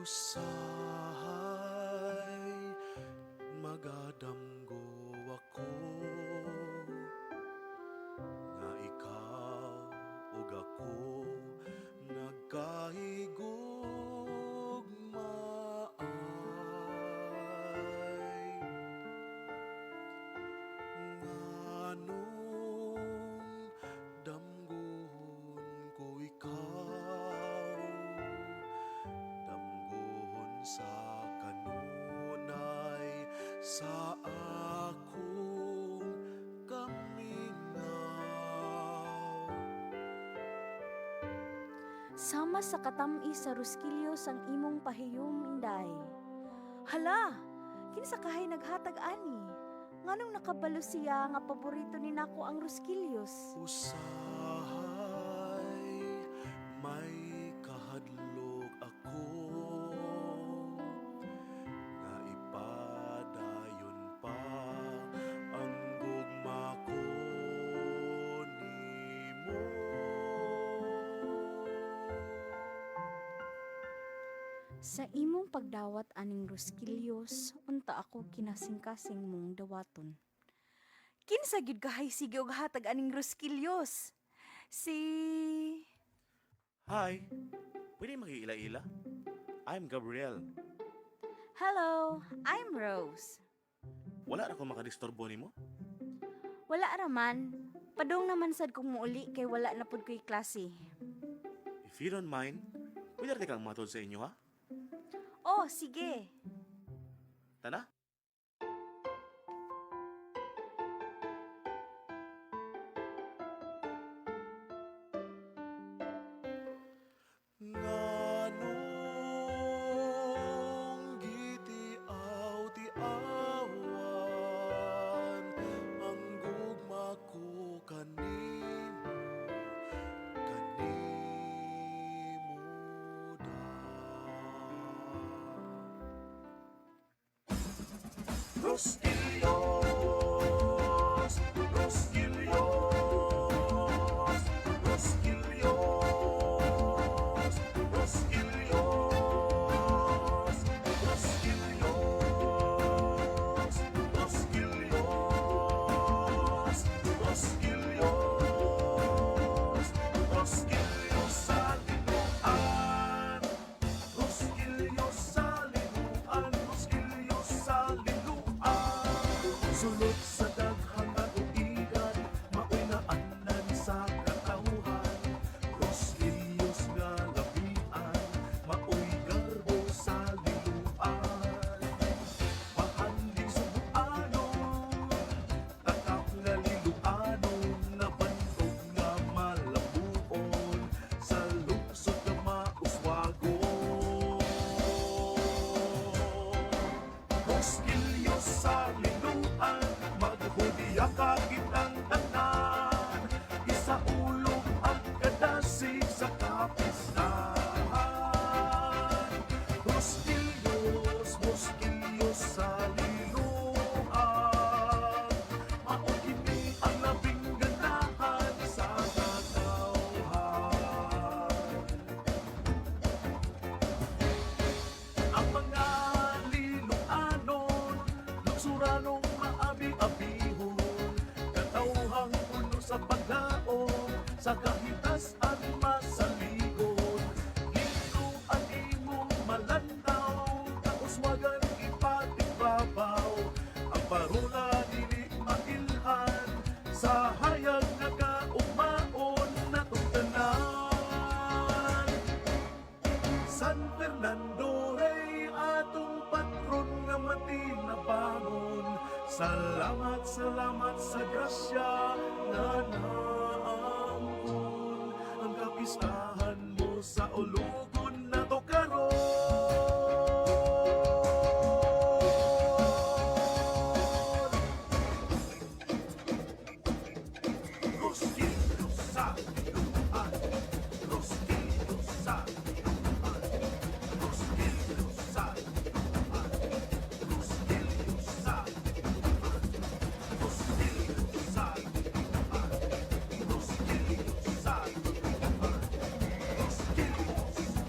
Usahay magadamgo ako nga ikaw ug ako nagkahigugmaay nganong damgohon ko ikaw damgohon sa kanunay sa akong kamingaw. Sama sa katami sa Roskilios ang imong pahiyom inday. Hala, kinsa kahay naghatag ani? Nganong nakabalo siya nga paborito ni nako ang Roskilios? Usahay may kahadlok ako nga ipadayon pa ang gugma ko nimo. Sa imong pagdawat aning Roskilios, unta ako kinasing-kasing mong dawaton. Kinsa gyud kahay sige og hatag aning Roskilios? Si Hi, pwede mag-iila-ila? I'm Gabriel. Hello, I'm Rose. Wala na akong makadisturbo nimo? Wala raman. Padong naman sad kong muuli kay wala na pud ko'y klase. If you don't mind, pwede rin kang matod sa inyo ha? Oh, sige. Tana? Nganong gitiaw-tiawan ang gugma ko kanimo da. Roskilios, Roskilios, Roskilios, Roskilios, Roskilios, Roskilios, Roskilios, Roskilios sa linuan, Roskilios sa linuan, Roskilios sa linuan. Sulod sa daghang katuigan, maoy naanan sa katawhan. Roskilios nga labian, maoy garbo sa liluan. Pahanding subuanon, tatak nga liluanon, nabantog nga malabuon, sa lungsod nga mauswagon. Roskilios sa linuan, maghudiya ka kitang tanan, isaulog ang kadasig sa kapistahan. Roskilios, Roskilios sa linuan, maukini ang labing ganahan sa katawhan. Ang mga linuanon, luksuranong maabi-abihon, katauhang puno sa paglaong, sa kahitasan masaligon. Dito ang imong malantaw, kauswagan ipatigbabaw, ang parula dili mailhan, sa hayag na kaugmaon na tungtanan. San Fernando ay atong patron nga matinabangon. Salamat, salamat sa grasya nga naangkon. Ang kapistahan mo sa ulugon na to karon. Roskilios sa linuan, Roskilios sa linuan, Roskilios sa linuan, Roskilios sa linuan, Roskilios sa linuan, Roskilios sa linuan, Roskilios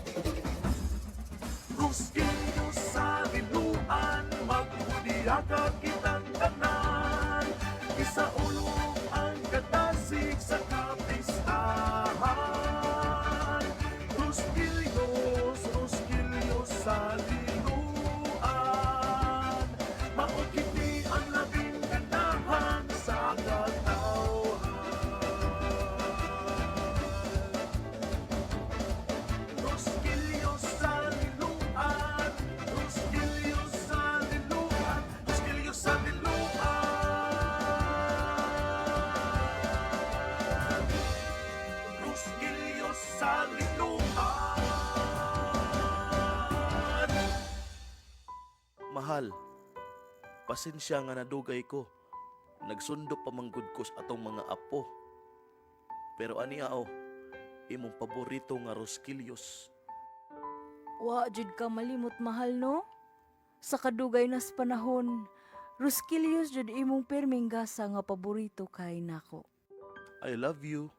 Mahal, pasensya nga nadugay ko. Nagsundo pa manggod ko sa atong mga apo. Pero aniya imong paborito nga Rosquillos. Wa jud ka malimot mahal no? Sa kadugay nas panahon, Rosquillos jud imong pirming gasa nga paborito kay nako. I love you.